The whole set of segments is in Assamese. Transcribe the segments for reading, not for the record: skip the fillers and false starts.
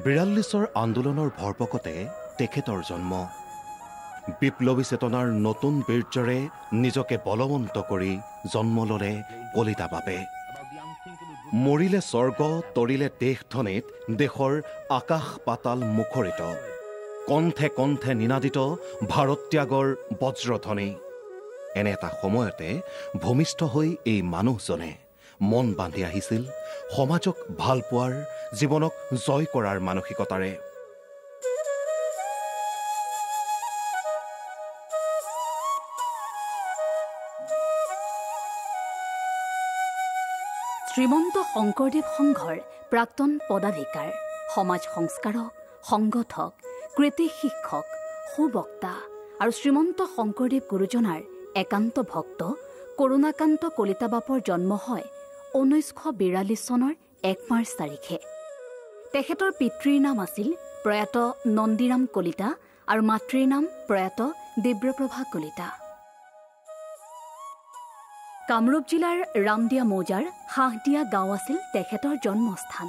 42 আন্দোলনৰ ভৰপকতে তেখেতৰ জন্ম। বিপ্লৱী চেতনাৰ নতুন বীৰ্যৰে নিজকে বলৱন্ত কৰি জন্ম ল'লে কলিতা বাপে। মৰিলে স্বৰ্গ তৰিলে দেশ ধ্বনিত দেশৰ আকাশ পাতাল মুখৰিত, কণ্ঠে কণ্ঠে নিনাদিত ভাৰত ত্যাগৰ বজ্ৰধ্বনি। এনে এটা সময়তে ভূমিষ্ঠ হৈ এই মানুহজনে মন বান্ধি আহিছিল সমাজক ভাল পোৱাৰ, জীৱনক জয় কৰাৰ মানসিকতাৰে। শ্ৰীমন্ত শংকৰদেৱ সংঘৰ প্ৰাক্তন পদাধিকাৰ, সমাজ সংস্কাৰক, সংগঠক, কৃতি শিক্ষক, সুবক্তা আৰু শ্ৰীমন্ত শংকৰদেৱ গুৰুজনাৰ একান্ত ভক্ত কৰুণাকান্ত কলিতা বাপৰ জন্ম হয় 1942 চনৰ 1 মাৰ্চ তাৰিখে। তেখেতৰ পিতৃৰ নাম আছিল প্ৰয়াত নন্দীৰাম কলিতা আৰু মাতৃৰ নাম প্ৰয়াত দিব্যপ্ৰভা কলিতা। কামৰূপ জিলাৰ ৰামদিয়া মৌজাৰ হাঁহদিয়া গাঁও আছিল তেখেতৰ জন্মস্থান।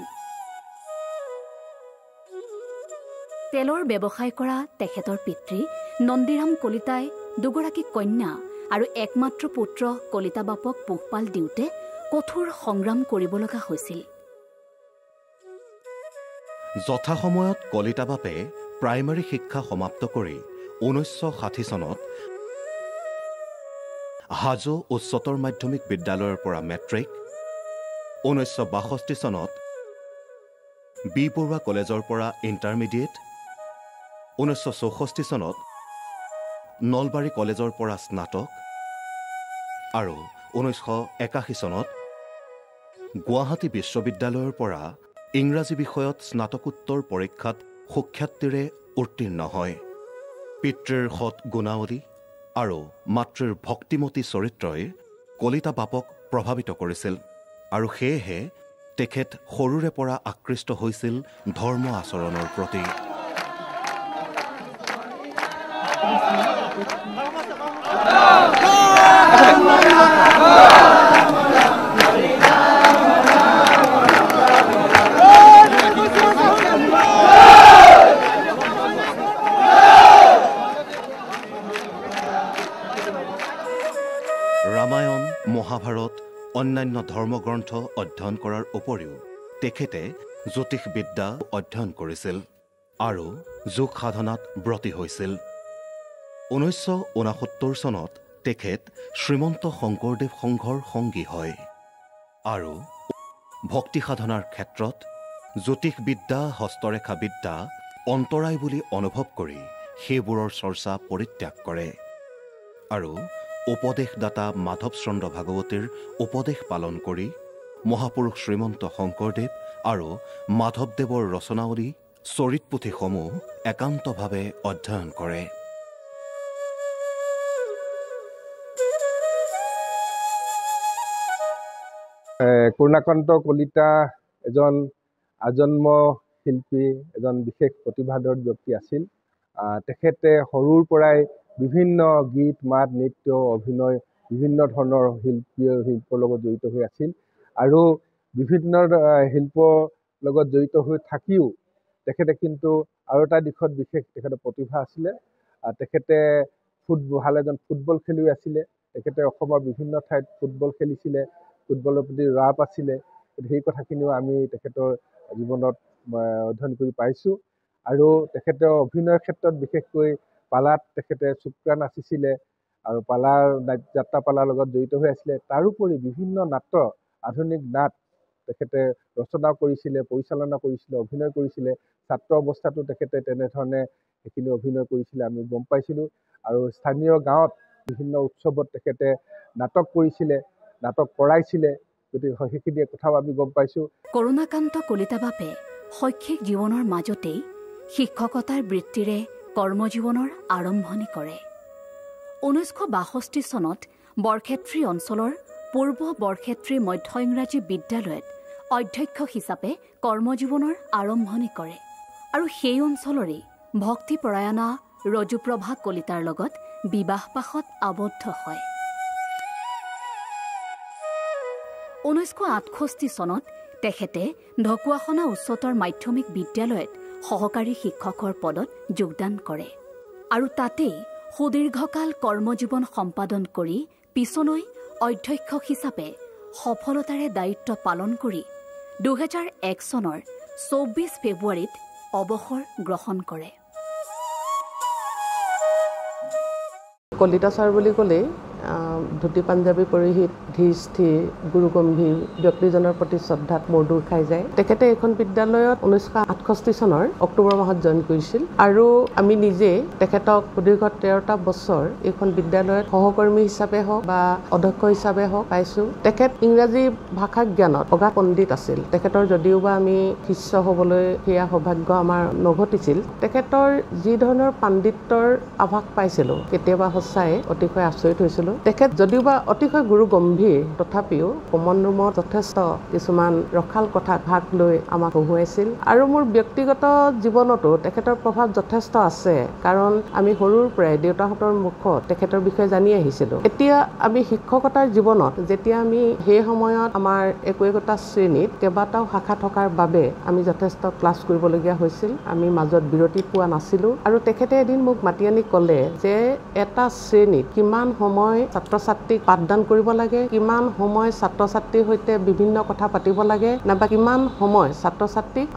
তেলৰ ব্যৱসায় কৰা তেখেতৰ পিতৃ নন্দীৰাম কলিতাই দুগৰাকী কন্যা আৰু একমাত্ৰ পুত্ৰ কলিতা বাপক পোহপাল দিওঁতে কঠোৰ সংগ্ৰাম কৰিব লগা হৈছিল। যথাসময়ত কলিতা বাপে প্ৰাইমেৰী শিক্ষা সমাপ্ত কৰি 1960 চনত হাজো উচ্চতৰ মাধ্যমিক বিদ্যালয়ৰ পৰা মেট্ৰিক, 1962 চনত বি বৰুৱা কলেজৰ পৰা ইণ্টাৰমিডিয়েট, 1964 চনত নলবাৰী কলেজৰ পৰা স্নাতক আৰু 1981 চনত গুৱাহাটী বিশ্ববিদ্যালয়ৰ পৰা ইংৰাজী বিষয়ত স্নাতকোত্তৰ পৰীক্ষাত সুখ্যাতিৰে উত্তীৰ্ণ হয়। পিতৃৰ সৎ গুণাৱলী আৰু মাতৃৰ ভক্তিমতী চৰিত্ৰই কলিতা বাপক প্ৰভাৱিত কৰিছিল আৰু সেয়েহে তেখেত সৰুৰে পৰা আকৃষ্ট হৈছিল ধৰ্ম আচৰণৰ প্ৰতি। ৰামায়ণ, মহাভাৰত, অন্যান্য ধৰ্মগ্ৰন্থ অধ্যয়ন কৰাৰ উপৰিও তেখেতে জ্যোতিষবিদ্যা অধ্যয়ন কৰিছিল আৰু যোগ সাধনাত ব্ৰতী হৈছিল। 1969 চনত তেখেত শ্ৰীমন্ত শংকৰদেৱ সংঘৰ সংগী হয় আৰু ভক্তি সাধনাৰ ক্ষেত্ৰত জ্যোতিষবিদ্যা, হস্তৰেখা বিদ্যা অন্তৰায় বুলি অনুভৱ কৰি সেইবোৰৰ চৰ্চা পৰিত্যাগ কৰে আৰু উপদেশদাতা মাধৱ চন্দ্ৰ ভাগৱতীৰ উপদেশ পালন কৰি মহাপুৰুষ শ্ৰীমন্ত শংকৰদেৱ আৰু মাধৱদেৱৰ ৰচনাৱলী, চৰিতপুথিসমূহ একান্তভাৱে অধ্যয়ন কৰে। কৰুণাকান্ত কলিতা এজন আজন্ম শিল্পী, এজন বিশেষ প্ৰতিভাধৰ ব্যক্তি আছিল। তেখেতে সৰুৰ পৰাই বিভিন্ন গীত, মাত, নৃত্য, অভিনয়, বিভিন্ন ধৰণৰ শিল্পৰ লগত জড়িত হৈ আছিল আৰু বিভিন্ন শিল্পৰ লগত জড়িত হৈ থাকিও তেখেতে কিন্তু আৰু এটা দিশত বিশেষ তেখেতৰ প্ৰতিভা আছিলে। তেখেতে ভাল এজন ফুটবল খেলুৱৈ আছিলে। তেখেতে অসমৰ বিভিন্ন ঠাইত ফুটবল খেলিছিলে, ফুটবলৰ প্ৰতি ৰাপ আছিলে। সেই কথাখিনিও আমি তেখেতৰ জীৱনত অধ্যয়ন কৰি পাইছোঁ আৰু তেখেতৰ অভিনয়ৰ ক্ষেত্ৰত বিশেষকৈ পালাত তেখেতে চুক্ৰা নাচিছিলে আৰু যাত্ৰাপালাৰ লগত জড়িত হৈ আছিলে। তাৰোপৰি বিভিন্ন নাটক, আধুনিক নাট তেখেতে ৰচনা কৰিছিলে, পৰিচালনা কৰিছিলে, অভিনয় কৰিছিলে। ছাত্ৰ অৱস্থাতো তেখেতে তেনেধৰণে সেইখিনি অভিনয় কৰিছিলে আমি গম পাইছিলোঁ আৰু স্থানীয় গাঁৱত বিভিন্ন উৎসৱত তেখেতে নাটক কৰিছিলে, নাটক কৰাইছিলে। গতিকে সেইখিনি কথাও আমি গম পাইছোঁ। কৰুণাকান্ত কলিতা বাপে শৈক্ষিক জীৱনৰ মাজতেই শিক্ষকতাৰ বৃত্তিৰে কৰ্মজীৱনৰ আৰম্ভণি কৰে। 1962 চনত বৰক্ষেত্ৰী অঞ্চলৰ পূৰ্ব বৰক্ষেত্ৰী মধ্য ইংৰাজী বিদ্যালয়ত অধ্যক্ষ হিচাপে কৰ্মজীৱনৰ আৰম্ভণি কৰে আৰু সেই অঞ্চলৰেই ভক্তিপৰায়ণা ৰজুপ্ৰভা কলিতাৰ লগত বিবাহপাশত আবদ্ধ হয়। 1968 চনত তেখেতে ঢকুৱাখনা উচ্চতৰ মাধ্যমিক বিদ্যালয়ত সহকাৰী শিক্ষকৰ পদত যোগদান কৰে আৰু তাতেই সুদীৰ্ঘকাল কৰ্মজীৱন সম্পাদন কৰি পিছলৈ অধ্যক্ষ হিচাপে সফলতাৰে দায়িত্ব পালন কৰি 2001 চনৰ 24 ফেব্ৰুৱাৰীত অৱসৰ গ্ৰহণ কৰে। কলিতা ছাৰ বুলি ক'লে ধুতি পাঞ্জাবী পৰিহিত ধীৰ স্থিৰ গুৰু গম্ভীৰ ব্যক্তিজনৰ প্ৰতি শ্ৰদ্ধাত মোৰ দূৰ খাই যায়। তেখেতে এইখন বিদ্যালয়ত 1968 চনৰ অক্টোবৰ মাহত জইন কৰিছিল আৰু আমি নিজে তেখেতক সুদীৰ্ঘ 13টা বছৰ এইখন বিদ্যালয়ত সহকৰ্মী হিচাপে হওক বা অধ্যক্ষ হিচাপে হওক পাইছোঁ। তেখেত ইংৰাজী ভাষা জ্ঞানত অগা পণ্ডিত আছিল। তেখেতৰ যদিওবা আমি শিষ্য হ'বলৈ সেয়া সৌভাগ্য আমাৰ নঘটিছিল, তেখেতৰ যি ধৰণৰ পাণ্ডিত্যৰ আভাস পাইছিলোঁ কেতিয়াবা সঁচাই অতিশয় আচৰিত হৈছিলোঁ। তেখেত যদিওবা অতিশয় গুৰু গম্ভীৰ, তথাপিও কমন ৰুমত যথেষ্ট কিছুমান ৰসাল কথা ভাগ লৈ আমাক হহুৱাইছিল আৰু মোৰ ব্যক্তিগত জীৱনতো তেখেতৰ প্ৰভাৱ যথেষ্ট আছে, কাৰণ আমি সৰুৰ পৰাই দেউতাহঁতৰ মুখত তেখেতৰ বিষয়ে জানি আহিছিলোঁ। এতিয়া আমি শিক্ষকতাৰ জীৱনত যেতিয়া আমি সেই সময়ত আমাৰ একোটা শ্ৰেণীত কেইবাটাও শাখা থকাৰ বাবে আমি যথেষ্ট ক্লাছ কৰিবলগীয়া হৈছিল, আমি মাজত বিৰতি পোৱা নাছিলোঁ আৰু তেখেতে এদিন মোক মাতি আনি ক'লে যে এটা শ্ৰেণীত কিমান সময় ছাত্ৰ ছাত্ৰীক পাঠদান কৰিব লাগে, কিমান সময় ছাত্ৰ ছাত্ৰীৰ সৈতে বিভিন্ন কথা পাতিব লাগে, নাইবা কিমান সময় ছাত্ৰ ছাত্ৰীক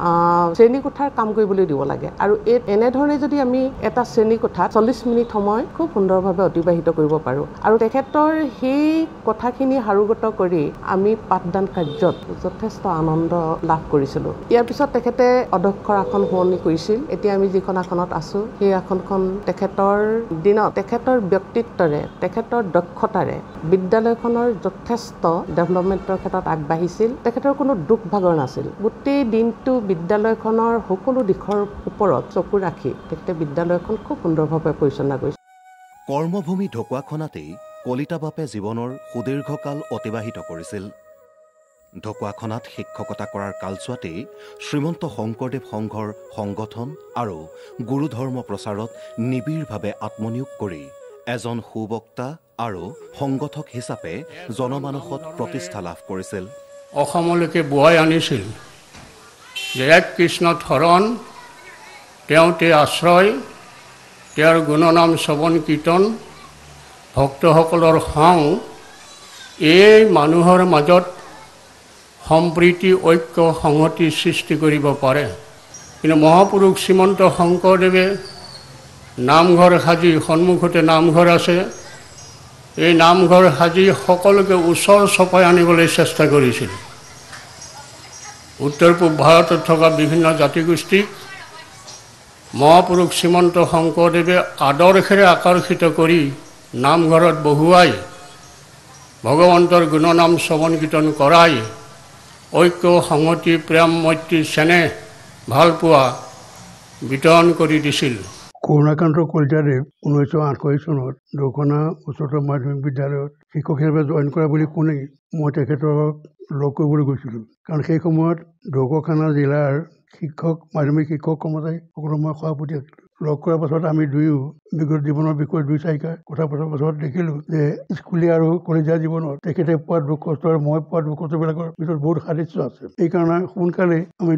শ্ৰেণীকোঠাৰ কাম কৰিবলৈ দিব লাগে আৰু এনেধৰণে যদি আমি এটা শ্ৰেণীকোঠাত 40 মিনিট সময় খুব সুন্দৰভাৱে অতিবাহিত কৰিব পাৰোঁ আৰু তেখেতৰ সেই কথাখিনি সাৰোগত কৰি আমি পাঠদান কাৰ্যত যথেষ্ট আনন্দ লাভ কৰিছিলোঁ। ইয়াৰ পিছত তেখেতে অধ্যক্ষৰ আসন সলনি কৰিছিল। এতিয়া আমি যিখন আসনত আছোঁ সেই আসনখন তেখেতৰ দিনত তেখেতৰ ব্যক্তিত্বৰে, তেখেতৰ দক্ষতাৰে বিদ্যালয়খনৰ যথেষ্ট ডেভেলপমেণ্টৰ ক্ষেত্ৰত আগবাঢ়িছিল। তেখেতৰ কোনো দুখ ভাগৰ নাছিল। গোটেই দিনটো বিদ্যালয়খনৰ সকলো দিশৰ ওপৰত চকু ৰাখি তেখেতে বিদ্যালয়খন খুব সুন্দৰভাৱে পৰিচালনা কৰিছিল। কৰ্মভূমি ঢকুৱাখনাতেই কলিতা বাপে জীৱনৰ সুদীৰ্ঘকাল অতিবাহিত কৰিছিল। ঢকুৱাখনাত শিক্ষকতা কৰাৰ কালছোৱাতেই শ্ৰীমন্ত শংকৰদেৱ সংঘৰ সংগঠন আৰু গুৰুধৰ্ম প্ৰচাৰত নিবিড়ভাৱে আত্মনিয়োগ কৰি এজন সুবক্তা আৰু সংগঠক হিচাপে জনমানসত প্ৰতিষ্ঠা লাভ কৰিছিল। অসমলৈকে বোৱাই আনিছিল যে এক কৃষ্ণ ধৰণ, তেওঁতে আশ্ৰয়, তেওঁৰ গুণনাম শ্ৰৱণ কীৰ্তন, ভক্তসকলৰ সং, এই মানুহৰ মাজত সম্প্ৰীতি ঐক্য সংহতি সৃষ্টি কৰিব পাৰে। কিন্তু মহাপুৰুষ শ্ৰীমন্ত শংকৰদেৱে নামঘৰ সাজি, সন্মুখতে নামঘৰ আছে, এই নামঘৰ সাজি সকলোকে ওচৰ চপাই আনিবলৈ চেষ্টা কৰিছিল। উত্তৰ পূব ভাৰতত থকা বিভিন্ন জাতিগোষ্ঠীক মহাপুৰুষ শ্ৰীমন্ত শংকৰদেৱে আদৰ্শেৰে আকৰ্ষিত কৰি নামঘৰত বহুৱাই ভগৱন্তৰ গুণনাম শ্ৰৱণ কীৰ্তন কৰাই ঐক্য সংহতি প্ৰেম মৈত্ৰী চেনেহ ভালপোৱা বিতৰণ কৰি দিছিল। কৰুণাকান্ত কলিতাদেৱ 1968 চনত ঢকুৱাখনা উচ্চতৰ মাধ্যমিক বিদ্যালয়ত শিক্ষক হিচাপে জইন কৰা বুলি শুনি মই তেখেতক লগ কৰিবলৈ গৈছিলোঁ, কাৰণ সেই সময়ত ঢকুৱাখনা জিলাৰ মাধ্যমিক শিক্ষক কৰ্মচাৰী সকলো মই সভাপতি আছিলোঁ। লগ কৰাৰ পাছত আমি দুয়ো বিগত জীৱনৰ বিষয়ে 2-4 কথা পতাৰ পাছত দেখিলোঁ যে স্কুলীয়া আৰু কলেজীয়া জীৱনত তেখেতে পোৱা দুখ কষ্ট আৰু মই পোৱা দুখ কষ্টবিলাকৰ ভিতৰত বহুত সাদৃশ্য আছে। সেইকাৰণে সোনকালে আমি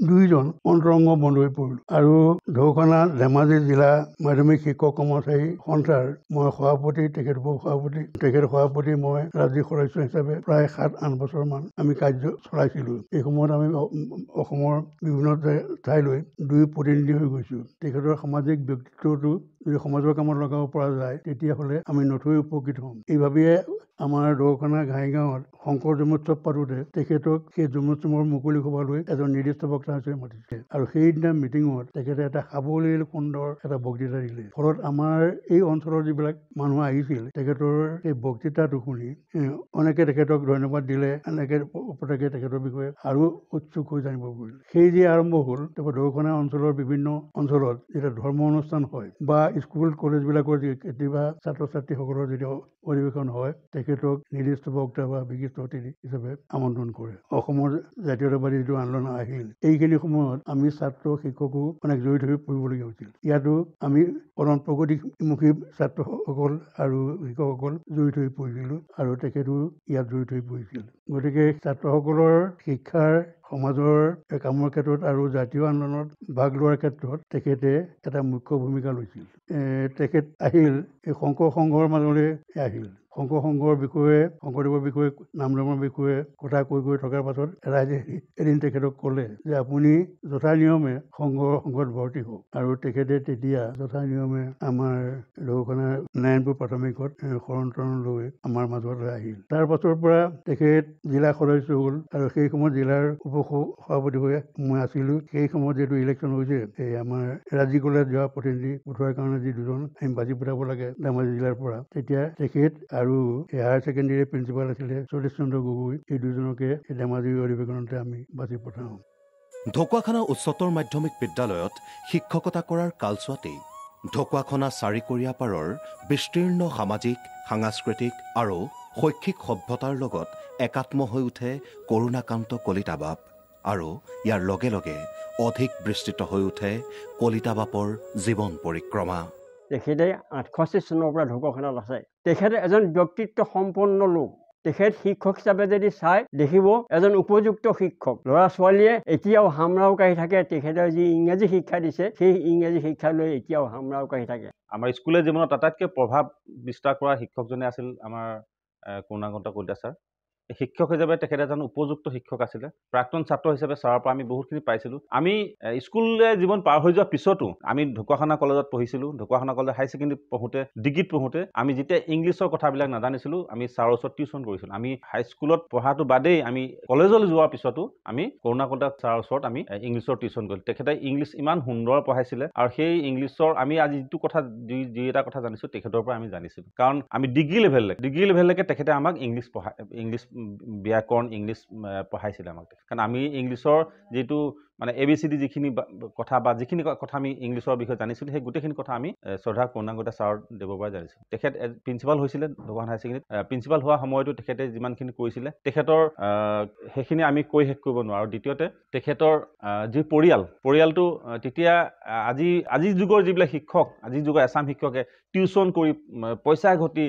দুয়োজন অন্তৰংগ বন্ধু হৈ পৰিলোঁ আৰু ঢকুৱাখনা ধেমাজি জিলা মাধ্যমিক শিক্ষক কৰ্মচাৰী সন্থাৰ মই সভাপতি, তেখেত সভাপতি, মই ৰাজ্যিক সদস্য হিচাপে প্ৰায় 7-8 বছৰমান আমি কাৰ্য চলাইছিলোঁ। এই সময়ত আমি অসমৰ বিভিন্ন ঠাইলৈ দুই প্ৰতিনিধি হৈ গৈছোঁ। তেখেতৰ সামাজিক ব্যক্তিত্বটো যদি সমাজৰ কামত লগাব পৰা যায় তেতিয়াহ'লে আমি নথৈ উপকৃত হ'ম। এইভাবেই আমাৰ ঢকুৱাখনা ঘাইগাঁৱত শংকৰ জন্মোৎসৱ পাতোঁতে তেখেতক সেই জন্মোৎসৱৰ মুকলি সভালৈ এজন নিৰ্দিষ্ট বক্তা হিচাপে মাতিছে আৰু সেইদিনা মিটিঙত তেখেতে এটা সাৱলীল সুন্দৰ এটা বক্তৃতা দিলে। ফলত আমাৰ এই অঞ্চলৰ যিবিলাক মানুহ আহিছিল তেখেতৰ সেই বক্তৃতাটো শুনি অনেকে তেখেতক ধন্যবাদ দিলে, এনেকে প্ৰত্যেকে তেখেতৰ বিষয়ে আৰু উৎসুক হৈ জানিব পাৰিলে। সেই যি আৰম্ভ হ'ল, তাৰপৰা ঢকুৱাখনা অঞ্চলৰ বিভিন্ন অঞ্চলত যেতিয়া ধৰ্ম অনুষ্ঠান হয় বা স্কুল কলেজবিলাকৰ কেতিয়াবা ছাত্ৰ ছাত্ৰীসকলৰ যদি অধিৱেশন হয় তেখেতক নিৰ্দিষ্ট বক্তা বা বিশিষ্ট অতিথি হিচাপে আমন্ত্ৰণ কৰে। অসমৰ জাতীয়তাবাদী যিটো আন্দোলন আহিল এইখিনি সময়ত আমি ছাত্ৰ শিক্ষকো অনেক জড়িত হৈ পৰিবলগীয়া হৈছিল। ইয়াতো আমি অলপ প্ৰগতিমুখী ছাত্ৰসকল আৰু শিক্ষকসকল জড়িত হৈ পৰিছিলোঁ আৰু তেখেতো ইয়াত জড়িত হৈ পৰিছিল। গতিকে ছাত্ৰসকলৰ শিক্ষাৰ সমাজৰ কামৰ ক্ষেত্ৰত আৰু জাতীয় আন্দোলনত ভাগ লোৱাৰ ক্ষেত্ৰত তেখেতে এটা মুখ্য ভূমিকা লৈছিল। তেখেত আহিল এই শংকৰ সংঘৰ মাজলৈ আহিল। শংকৰ সংঘৰ বিষয়ে শংকৰদেৱৰ বিষয়ে নামধৰ্মৰ বিষয়ে কথা কৈ থকাৰ পাছত ৰাইজে এদিন তেখেতক ক'লে যে আপুনি যথা নিয়মে সংঘত ভৰ্তি হওক আৰু তেখেতে তেতিয়া যথা নিয়মে আমাৰ ঢকুৱাখানা নাৰায়ণপুৰ প্ৰাথমিকত শৰণ লৈ আমাৰ মাজলৈ আহিল। তাৰ পাছৰ পৰা তেখেত জিলা সদস্য হ'ল আৰু সেই সময়ত জিলাৰ সভাপতি হৈ মই আছিলোঁ। সেই সময়ত যিহেতু ইলেকশ্যন হৈছে এই আমাৰ ৰাজ্যিকলৈ যোৱা প্ৰতিনিধি পঠোৱাৰ কাৰণে যি দুজন আমি বাজি পঠাব লাগে ধেমাজি জিলাৰ পৰা, তেতিয়া তেখেত আৰু হায়াৰ ছেকেণ্ডেৰী প্ৰিন্সিপাল আছিলে সতীশ চন্দ্ৰ গগৈ, এই দুজনকে ধেমাজিৰ অধিৱেশনতে আমি বাজি পঠাওঁ। ঢকুৱাখানা উচ্চতৰ মাধ্যমিক বিদ্যালয়ত শিক্ষকতা কৰাৰ কালছোৱাতেই ঢকুৱাখানা চাৰিকৰীয়া পাৰৰ বিস্তীৰ্ণ সামাজিক সাংস্কৃতিক আৰু শৈক্ষিক সভ্যতাৰ লগত একাত্ম হৈ উঠে কৰুণাকান্ত কলিতা বাপ আৰু ইয়াৰ লগে লগে অধিক বিস্তৃত হৈ উঠে কলিতা বাপৰ জীৱন পৰিক্ৰমা। তেখেতে 68 চনৰ পৰা ঢকুৱাখানাত আছে। তেখেতে এজন ব্যক্তিত্ব সম্পন্ন লোক। তেখেত শিক্ষক হিচাপে যদি চাই দেখিব এজন উপযুক্ত শিক্ষক। ল'ৰা ছোৱালীয়ে এতিয়াও হামৰাও কাঢ়ি থাকে। তেখেতে যি ইংৰাজী শিক্ষা দিছে সেই ইংৰাজী শিক্ষা লৈ এতিয়াও হামৰাও কাঢ়ি থাকে। আমাৰ স্কুলীয়া জীৱনত আটাইতকৈ প্ৰভাৱ বিস্তাৰ কৰা শিক্ষকজনে আছিল আমাৰ কৰুণাকান্ত কলিতা ছাৰ। শিক্ষক হিচাপে তেখেতে এজন উপযুক্ত শিক্ষক আছিলে। প্ৰাক্তন ছাত্ৰ হিচাপে ছাৰৰ পৰা আমি বহুতখিনি পাইছিলোঁ। আমি স্কুলীয়া জীৱন পাৰ হৈ যোৱাৰ পিছতো আমি ঢকুৱাখানা কলেজত পঢ়িছিলোঁ। ঢকুৱাখানা কলেজ হাই ছেকেণ্ডেৰী পঢ়োঁতে ডিগ্ৰীত পঢ়োঁতে আমি যেতিয়া ইংলিছৰ কথাবিলাক নাজানিছিলোঁ আমি ছাৰৰ ওচৰত টিউশ্যন কৰিছিলোঁ। আমি হাইস্কুলত পঢ়াটো বাদেই আমি কলেজলৈ যোৱাৰ পিছতো আমি কৰুণাকান্ত ছাৰৰ ওচৰত আমি ইংলিছৰ টিউশ্যন কৰিলোঁ। তেখেতে ইংলিছ ইমান সুন্দৰ পঢ়াইছিলে আৰু সেই ইংলিছৰ আমি আজি যিটো কথা যি এটা কথা জানিছোঁ তেখেতৰ পৰা আমি জানিছিলোঁ। কাৰণ আমি ডিগ্ৰী লেভেললৈকে তেখেতে আমাক ইংলিছ ব্যাকৰণ ইংলিছ পঢ়াইছিলে আমাক। কাৰণ আমি ইংলিছৰ যিটো মানে ABCD যিখিনি কথা বা যিখিনি কথা আমি ইংলিছৰ বিষয়ে জানিছিলোঁ সেই গোটেইখিনি কথা আমি শ্ৰদ্ধা কৰুণাকান্ত ছাৰ দেৱৰ পৰা জানিছিলোঁ। তেখেত প্ৰিন্সিপাল হৈছিলে ঢকুৱাখানা হাই ছেকেণ্ডেৰীত। প্ৰিন্সিপাল হোৱাৰ সময়তো তেখেতে যিমানখিনি কৰিছিলে তেখেতৰ সেইখিনি আমি কৈ শেষ কৰিব নোৱাৰোঁ। আৰু দ্বিতীয়তে তেখেতৰ যি পৰিয়ালটো তেতিয়া আজিৰ যুগৰ যিবিলাক শিক্ষক, আজিৰ যুগৰ এছাম শিক্ষকে টিউশ্যন কৰি পইচা ঘটি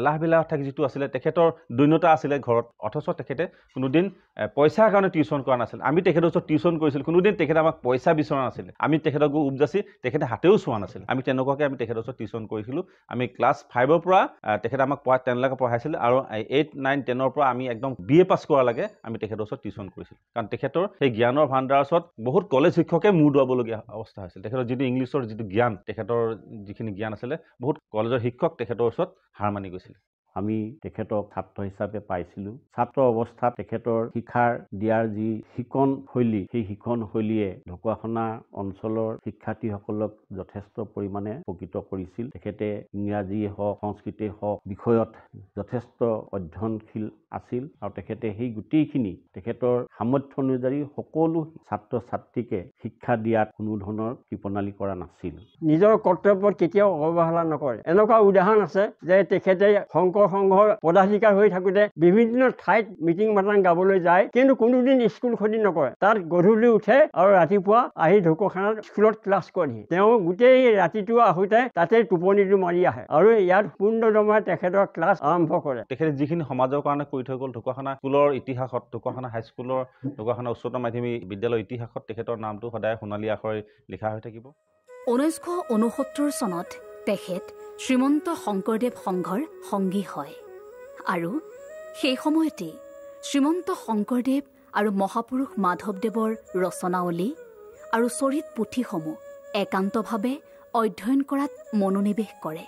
লাভবিলাক থাকি যিটো আছিলে তেখেতৰ দৈন্যতা আছিলে ঘৰত, অথচ তেখেতে কোনোদিন পইচাৰ কাৰণে টিউশ্যন কৰা নাছিল। আমি তেখেতৰ ওচৰত টিউশ্যন কৰিছিলোঁ, কোনোদিন তেখেতে আমাক পইচা বিচৰা নাছিলে। আমি তেখেতক উপজাচি তেখেতে হাতেও চোৱা নাছিল। আমি তেনেকুৱাকৈ আমি তেখেতৰ ওচৰত টিউশ্যন কৰিছিলোঁ। আমি ক্লাছ 5ৰ পৰা তেখেতে আমাক 10লৈকে পঢ়াইছিলে আৰু 8, 9, 10ৰ পৰা আমি একদম BA পাছ কৰালৈকে আমি তেখেতৰ ওচৰত টিউশ্যন কৰিছিলোঁ। কাৰণ তেখেতৰ সেই জ্ঞানৰ ভাণ্ডাৰৰ ওচৰত বহুত কলেজ শিক্ষকে মূৰ দোৱাবলগীয়া অৱস্থা হৈছিল। তেখেতৰ যিটো ইংলিছৰ যিটো জ্ঞান, তেখেতৰ যিখিনি জ্ঞান আছিলে বহুত কলেজৰ শিক্ষক তেখেতৰ ওচৰত হাৰ মানি গৈছিল। আমি তেখেতক ছাত্ৰ হিচাপে পাইছিলোঁ। ছাত্ৰ অৱস্থাত তেখেতৰ শিক্ষাৰ দিয়াৰ যি শিকন শৈলী, সেই শিকন শৈলীয়ে ঢকুৱাখানা অঞ্চলৰ শিক্ষাৰ্থীসকলক যথেষ্ট পৰিমাণে উপকৃত কৰিছিল। তেখেতে ইংৰাজী হওক সংস্কৃতেই হওক বিষয়ত যথেষ্ট অধ্যয়নশীল আছিল আৰু তেখেতে সেই গোটেইখিনি তেখেতৰ সামৰ্থ্য অনুযায়ী সকলো ছাত্ৰ ছাত্ৰীকে শিক্ষা দিয়াত কোনো ধৰণৰ কৃপণালি কৰা নাছিল। নিজৰ কৰ্তব্যত কেতিয়াও অৱহেলা নকৰে। এনেকুৱা উদাহৰণ আছে যে তেখেতে শংকৰ সংঘৰ পদাধিকাৰ হৈ থাকোঁতে বিভিন্ন ঠাইত মিটিং মাটাং গাবলৈ যায়, কিন্তু কোনোদিন স্কুল ক্ষতি নকৰে। তাত গধূলি উঠে আৰু ৰাতিপুৱা আহি ঢকুৱাখানাত স্কুলত ক্লাছ কৰেহি। তেওঁ গোটেই ৰাতিটো আহোঁতে তাতে টোপনিটো মাৰি আহে আৰু ইয়াত পূৰ্ণদমে তেখেতৰ ক্লাছ আৰম্ভ কৰে। তেখেতে যিখিনি সমাজৰ কাৰণে কৰি থৈ গ'ল, ঢকুৱাখানা স্কুলৰ ইতিহাসত, ঢকুৱাখানা হাইস্কুলৰ, ঢকুৱাখানা উচ্চতৰ মাধ্যমিক বিদ্যালয়ৰ ইতিহাসত তেখেতৰ নামটো সদায় সোণালী আখৰে লিখা হৈ থাকিব। 1969 চনত তেখেত শ্ৰীমন্ত শংকৰদেৱ সংঘৰ সংগী হয় আৰু সেই সময়তেই শ্ৰীমন্ত শংকৰদেৱ আৰু মহাপুৰুষ মাধৱদেৱৰ ৰচনাৱলী আৰু চৰিত পুথিসমূহ একান্তভাৱে অধ্যয়ন কৰাত মনোনিৱেশ কৰে।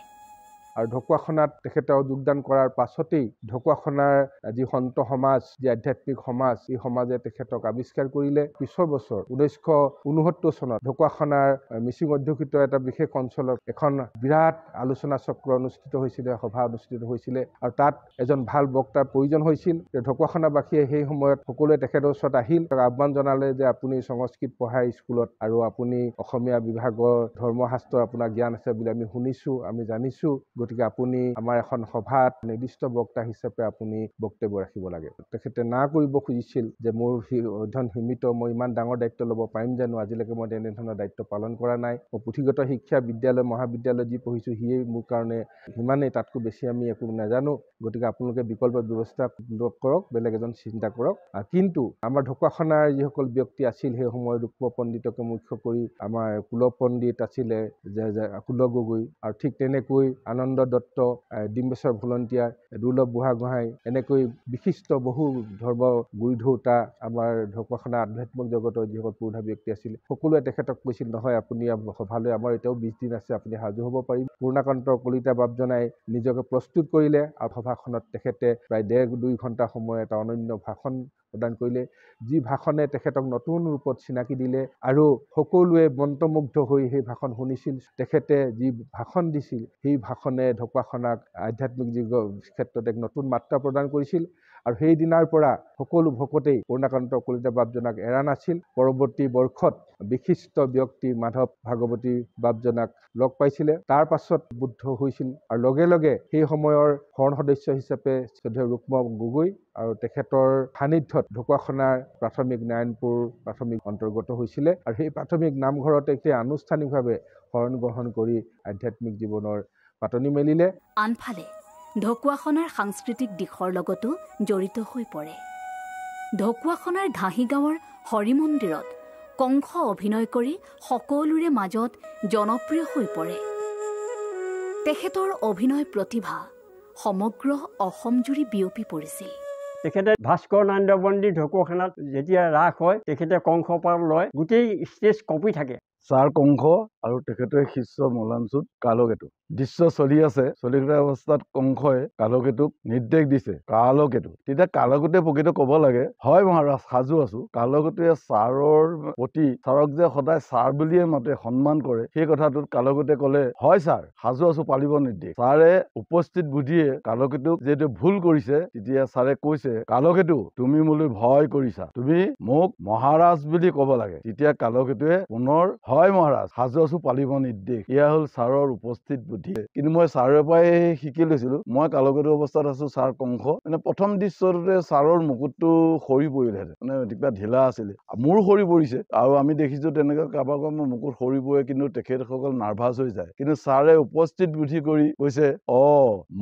আৰু ঢকুৱাখানাত তেখেতৰ যোগদান কৰাৰ পাছতেই ঢকুৱাখানাৰ যি সন্ত সমাজ, যি আধ্যাত্মিক সমাজ, এই সমাজে তেখেতক আৱিষ্কাৰ কৰিলে। পিছৰ বছৰ 1969 চনত ঢকুৱাখানাৰ মিচিং অধ্যুষিত এটা বিশেষ অঞ্চলত এখন বিৰাট আলোচনা চক্ৰ অনুষ্ঠিত হৈছিলে, সভা অনুষ্ঠিত হৈছিলে, আৰু তাত এজন ভাল বক্তাৰ প্ৰয়োজন হৈছিল। ঢকুৱাখানাবাসীয়ে সেই সময়ত সকলোৱে তেখেতৰ ওচৰত আহিল, আহ্বান জনালে যে আপুনি সংস্কৃত পঢ়াই স্কুলত, আৰু আপুনি অসমীয়া বিভাগৰ ধৰ্মশাস্ত্ৰৰ আপোনাৰ জ্ঞান আছে বুলি আমি শুনিছোঁ, আমি জানিছোঁ, গতিকে আপুনি আমাৰ এখন সভাত নিৰ্দিষ্ট বক্তা হিচাপে আপুনি বক্তব্য ৰাখিব লাগে। তেখেতে না কৰিব খুজিছিল যে মোৰ অধ্যয়ন সীমিত, মই ইমান ডাঙৰ দায়িত্ব ল'ব পাৰিম জানো, আজিলৈকে মই তেনেধৰণৰ দায়িত্ব পালন কৰা নাই, মই পুথিগত শিক্ষা বিদ্যালয় মহাবিদ্যালয় যি পঢ়িছোঁ সিয়েই মোৰ কাৰণে সিমানেই, তাতকৈ বেছি আমি একো নাজানো, গতিকে আপোনালোকে বিকল্প ব্যৱস্থা কৰক, বেলেগ এজন চিন্তা কৰক। কিন্তু আমাৰ ঢকুৱাখানাৰ যিসকল ব্যক্তি আছিল সেই সময়ত ৰূপ পণ্ডিতকে মুখ্য কৰি আমাৰ কুল পণ্ডিত আছিলে কুল গগৈ, আৰু ঠিক তেনেকৈ আনন্দ দত্ত, ডিম্বেশ্বৰ ভলন্টিয়াৰ, দুৰ্লভ বুঢ়াগোহাঁই, এনেকৈ বিশিষ্ট বহু ধৰ্ম গুৰুধৌতা আমাৰ ঢকুৱাখানা আধ্যাত্মিক জগতৰ যিসকল পুৰুষা ব্যক্তি আছিল সকলোৱে তেখেতক কৈছিল, নহয় আপুনি সভালৈ আমাৰ এতিয়াও 20 দিন আছে, আপুনি সাজু হ'ব পাৰিব। পূৰ্ণকান্ত কলিতা বাপজনাই নিজকে প্ৰস্তুত কৰিলে, আৰু সভাখনত তেখেতে প্ৰায় 1.5-2 ঘণ্টা সময় এটা অনন্য ভাষণ প্ৰদান কৰিলে, যি ভাষণে তেখেতক নতুন ৰূপত চিনাকি দিলে, আৰু সকলোৱে মন্ত্ৰমুগ্ধ হৈ সেই ভাষণ শুনিছিল। তেখেতে যি ভাষণ দিছিল সেই ভাষণে ঢকুৱাখানাক আধ্যাত্মিক ক্ষেত্ৰত এক নতুন মাত্ৰা প্ৰদান কৰিছিল, আৰু সেই দিনাৰ পৰা সকলো ভকতেই পূৰ্ণকান্ত কলিতা বাপজনাক এৰা নাছিল। পৰৱৰ্তী বৰ্ষত বিশিষ্ট ব্যক্তি মাধৱ ভাগৱতী বাপজনাক লগ পাইছিলে, তাৰ পাছত বুদ্ধ হৈছিল, আৰু লগে লগে সেই সময়ৰ শৰণ সদস্য হিচাপে শ্ৰদ্ধেয় ৰুক্ম গগৈ আৰু তেখেতৰ সান্নিধ্যত ঢকুৱাখানাৰ প্ৰাথমিক নাৰায়ণপুৰ প্ৰাথমিক অন্তৰ্গত হৈছিলে, আৰু সেই প্ৰাথমিক নামঘৰতে এতিয়া আনুষ্ঠানিকভাৱে শৰণ গ্ৰহণ কৰি আধ্যাত্মিক জীৱনৰ পাতনি মেলিলে। আনফালে ঢকুৱাখানাৰ সাংস্কৃতিক দিশৰ লগতো জড়িত হৈ পৰে। ঢকুৱাখানাৰ ঘাঁহি গাঁৱৰ হৰি মন্দিৰত কংস অভিনয় কৰি সকলোৰে মাজত জনপ্ৰিয় হৈ পৰে। তেখেতৰ অভিনয় প্ৰতিভা সমগ্ৰ অসমজুৰি বিয়পি পৰিছিল। তেখেতে ভাস্কৰ নাৰায়ণ মন্দিৰ ঢকুৱাখানাত যেতিয়া ৰাস হয় তেখেতে কংস পাৰ লয়, গোটেই ষ্টেজ কঁপি থাকে। ছাৰ কংস আৰু তেখেতৰ শিষ্য মলাঞ্চুত কালকেতু দৃশ্য চলি আছে, চলি থকা অৱস্থাত কংসই কালকেতুক নিৰ্দেশ দিছে কালকেতু। তেতিয়া কালকেতুৱে প্ৰকৃত ক'ব লাগে, হয় মহাৰাজ সাজু আছো। কালকেতুৱে ছাৰৰ প্ৰতি ছাৰক যে সদায় ছাৰ বুলিয়ে মাতে, সন্মান কৰে, সেই কথাটোত কালকেতুৱে ক'লে, হয় ছাৰ সাজু আছো, পালিব নিৰ্দেশ। ছাৰে উপস্থিত বুদ্ধিয়ে কালকেতুক যিহেতু ভুল কৰিছে, তেতিয়া ছাৰে কৈছে, কালকেতু তুমি মোলৈ ভয় কৰিছা, তুমি মোক মহাৰাজ বুলি ক'ব লাগে। তেতিয়া কালকেতুৱে পুনৰ হয় মহাৰাজ সাজু আছো, পালিব নিৰ্দেশ। এয়া হ'ল ছাৰৰ উপস্থিত বুদ্ধি। কিন্তু মই ছাৰৰ পৰাই শিকি লৈছিলো, মই কালকেতু অৱস্থাত আছো, ছাৰ কংস। মানে প্ৰথম দৃশ্যটোতে ছাৰৰ মুকুটটো সৰি পৰিলেহেঁতেন, মানে কিবা ঢিলা আছিলে, মোৰ সৰি পৰিছে, আৰু আমি দেখিছো তেনেকৈ কাৰোবাৰ মুকুট সৰি পৰে, কিন্তু তেখেতসকল নাৰ্ভাছ হৈ যায়। কিন্তু ছাৰে উপস্থিত বুদ্ধি কৰি কৈছে,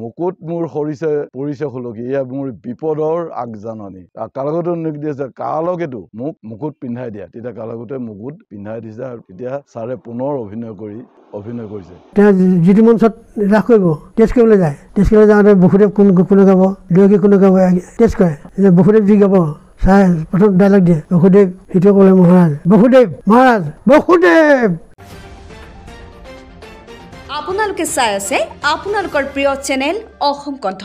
মুকুট মোৰ সৰিছে পৰিছে হলকি, এয়া মোৰ বিপদৰ আগজাননী। কালকেতুক নিৰ্দেশ দিছে, কালকেতু মোক মুকুট পিন্ধাই দিয়া। তেতিয়া কালকেতুৱে মুকুট পিন্ধাই দিছে, আৰু তেতিয়া ছাৰে পুনৰ অভিনয় কৰিছে। যিটো মঞ্চত ৰাস কৰিব টেষ্ট কৰিবলৈ যায়, টেষ্ট কৰিবলৈ যাওঁতে বসুদেৱ কোনে গাব, দুয়োগী কোনে গাব, টেষ্ট কৰে। বসুদেৱ যি গাব চাই প্ৰথম ডাইলগ দিয়ে, বসুদেৱ, সিটো ক'লে মহাৰাজ, বসুদেৱ মহাৰাজ বসুদেৱ। আপোনালোকে চাই আছে আপোনালোকৰ প্ৰিয় চেনেল অসম কণ্ঠ।